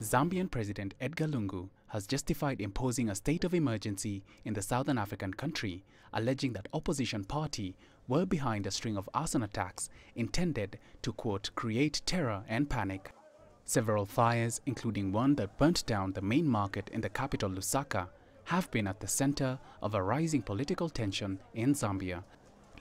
Zambian President Edgar Lungu has justified imposing a state of emergency in the southern African country, alleging that opposition party were behind a string of arson attacks intended to, quote, create terror and panic. Several fires, including one that burnt down the main market in the capital Lusaka, have been at the center of a rising political tension in Zambia.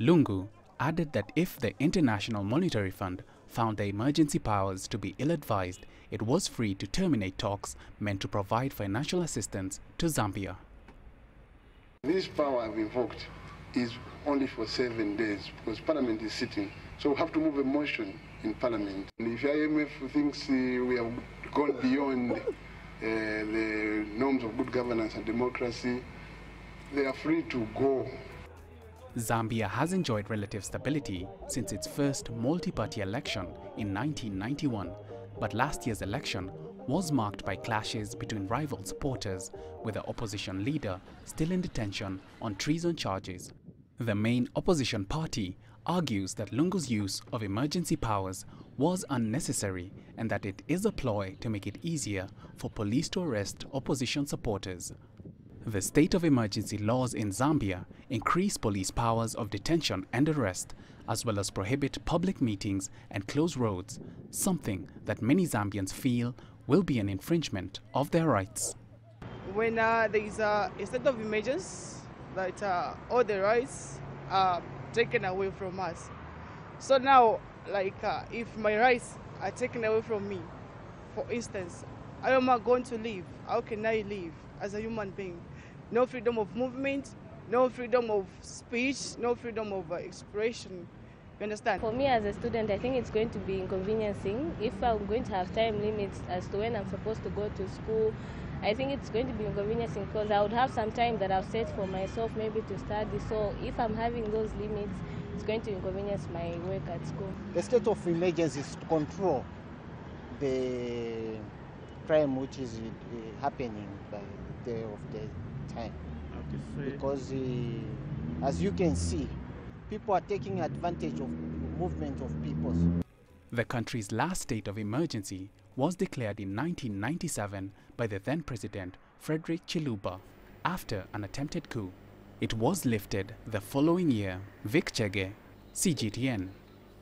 Lungu added that if the International Monetary Fund found the emergency powers to be ill-advised, it was free to terminate talks meant to provide financial assistance to Zambia. This power I've invoked is only for 7 days because Parliament is sitting. So we have to move a motion in Parliament. And if IMF thinks we have gone beyond the norms of good governance and democracy, they are free to go. Zambia has enjoyed relative stability since its first multi-party election in 1991, but last year's election was marked by clashes between rival supporters, with the opposition leader still in detention on treason charges. The main opposition party argues that Lungu's use of emergency powers was unnecessary and that it is a ploy to make it easier for police to arrest opposition supporters. The state of emergency laws in Zambia increase police powers of detention and arrest, as well as prohibit public meetings and close roads, something that many Zambians feel will be an infringement of their rights. When there is a state of emergency, that all the rights are taken away from us. So now, if my rights are taken away from me, for instance, how am I going to live? How can I live as a human being? No freedom of movement, no freedom of speech, no freedom of expression. You understand? For me as a student, I think it's going to be inconveniencing. If I'm going to have time limits as to when I'm supposed to go to school, I think it's going to be inconveniencing because I would have some time that I've set for myself maybe to study. So if I'm having those limits, it's going to inconvenience my work at school. The state of emergency is to control the crime which is happening by the day of the time. Because as you can see, people are taking advantage of movement of people. The country's last state of emergency was declared in 1997 by the then President Frederick Chiluba after an attempted coup. It was lifted the following year. Vic Chege, CGTN.